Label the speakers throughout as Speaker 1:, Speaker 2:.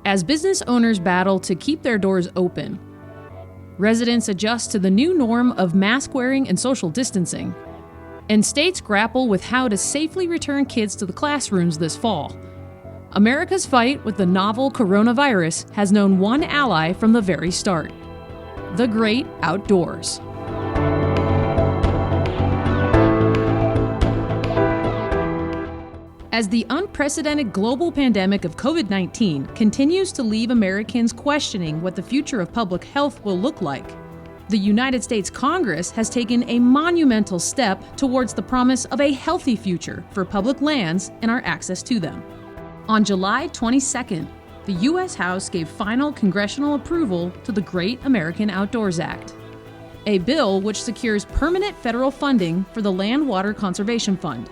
Speaker 1: As business owners battle to keep their doors open, residents adjust to the new norm of mask wearing and social distancing, and states grapple with how to safely return kids to the classrooms this fall, America's fight with the novel coronavirus has known one ally from the very start: the great outdoors. As the unprecedented global pandemic of COVID-19 continues to leave Americans questioning what the future of public health will look like, the United States Congress has taken a monumental step towards the promise of a healthy future for public lands and our access to them. On July 22nd, the U.S. House gave final congressional approval to the Great American Outdoors Act, a bill which secures permanent federal funding for the Land Water Conservation Fund.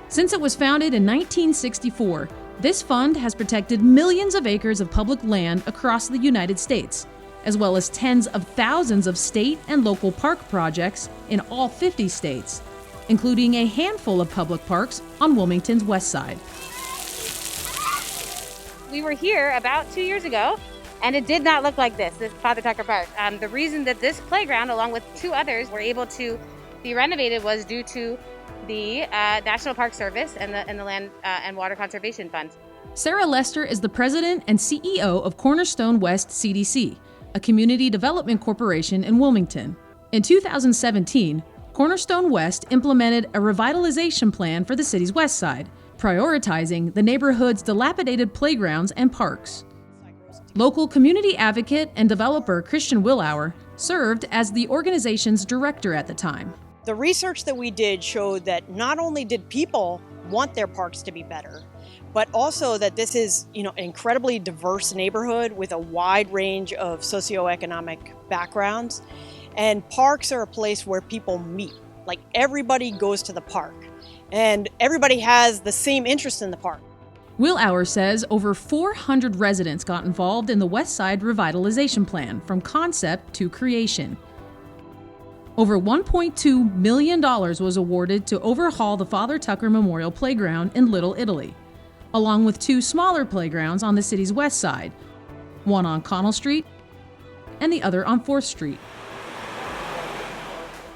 Speaker 1: Since it was founded in 1964, this fund has protected millions of acres of public land across the United States, as well as tens of thousands of state and local park projects in all 50 states, including a handful of public parks on Wilmington's west side.
Speaker 2: We were here about 2 years ago, and it did not look like this Father Tucker Park. The reason that this playground, along with two others, were able to be renovated was due to the National Park Service and the Land and Water Conservation Fund.
Speaker 1: Sarah Lester is the president and CEO of Cornerstone West CDC, a community development corporation in Wilmington. In 2017, Cornerstone West implemented a revitalization plan for the city's west side, prioritizing the neighborhood's dilapidated playgrounds and parks. Local community advocate and developer Christian Willauer served as the organization's director at the time.
Speaker 3: The research that we did showed that not only did people want their parks to be better, but also that this is, an incredibly diverse neighborhood with a wide range of socioeconomic backgrounds. And parks are a place where people meet. Like, everybody goes to the park, and everybody has the same interest in the park.
Speaker 1: Willauer says over 400 residents got involved in the West Side Revitalization Plan from concept to creation. Over $1.2 million was awarded to overhaul the Father Tucker Memorial Playground in Little Italy, along with two smaller playgrounds on the city's west side, one on Connell Street and the other on 4th Street.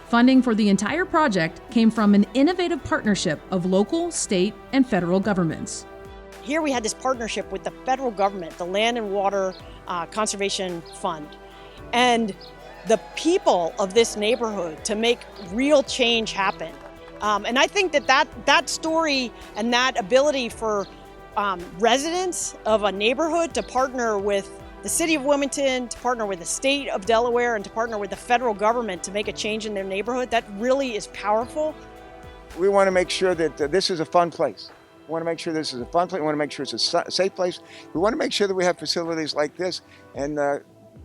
Speaker 1: Funding for the entire project came from an innovative partnership of local, state, and federal governments.
Speaker 3: Here we had this partnership with the federal government, the Land and Water Conservation Fund, and the people of this neighborhood to make real change happen. And I think that story and that ability for residents of a neighborhood to partner with the city of Wilmington, to partner with the state of Delaware, and to partner with the federal government to make a change in their neighborhood, that really is powerful.
Speaker 4: We want to make sure that this is a fun place. We want to make sure this is a fun place. We want to make sure it's a safe place. We want to make sure that we have facilities like this and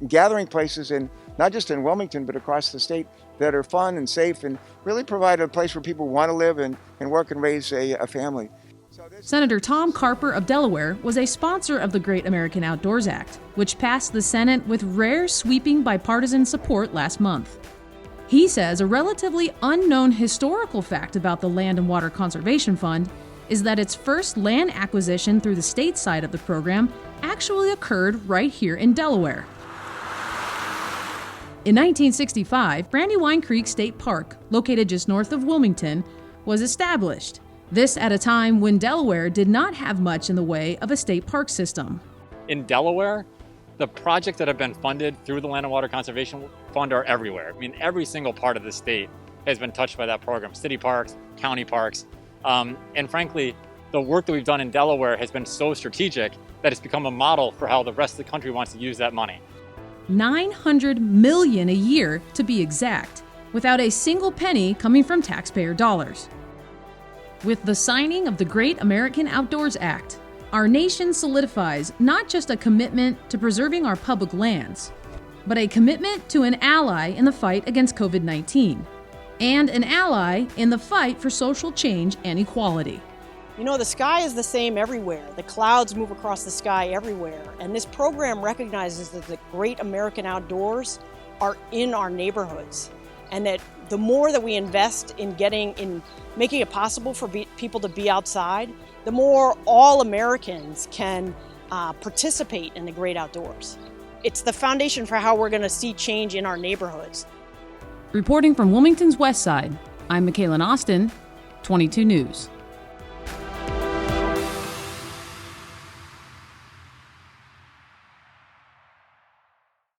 Speaker 4: gathering places, not just in Wilmington, but across the state, that are fun and safe and really provide a place where people want to live and work and raise a family.
Speaker 1: Senator Tom Carper of Delaware was a sponsor of the Great American Outdoors Act, which passed the Senate with rare, sweeping bipartisan support last month. He says a relatively unknown historical fact about the Land and Water Conservation Fund is that its first land acquisition through the state side of the program actually occurred right here in Delaware. In 1965, Brandywine Creek State Park, located just north of Wilmington, was established. This at a time when Delaware did not have much in the way of a state park system.
Speaker 5: In Delaware, the projects that have been funded through the Land and Water Conservation Fund are everywhere. I mean, every single part of the state has been touched by that program. City parks, county parks. And frankly, the work that we've done in Delaware has been so strategic that it's become a model for how the rest of the country wants to use that money.
Speaker 1: $900 million a year, to be exact, without a single penny coming from taxpayer dollars. With the signing of the Great American Outdoors Act, our nation solidifies not just a commitment to preserving our public lands, but a commitment to an ally in the fight against COVID-19, and an ally in the fight for social change and equality.
Speaker 3: The sky is the same everywhere. The clouds move across the sky everywhere. And this program recognizes that the Great American Outdoors are in our neighborhoods. And that the more that we invest in making it possible for people to be outside, the more all Americans can participate in the great outdoors. It's the foundation for how we're going to see change in our neighborhoods.
Speaker 1: Reporting from Wilmington's West Side, I'm Michaela Austin, 22 News.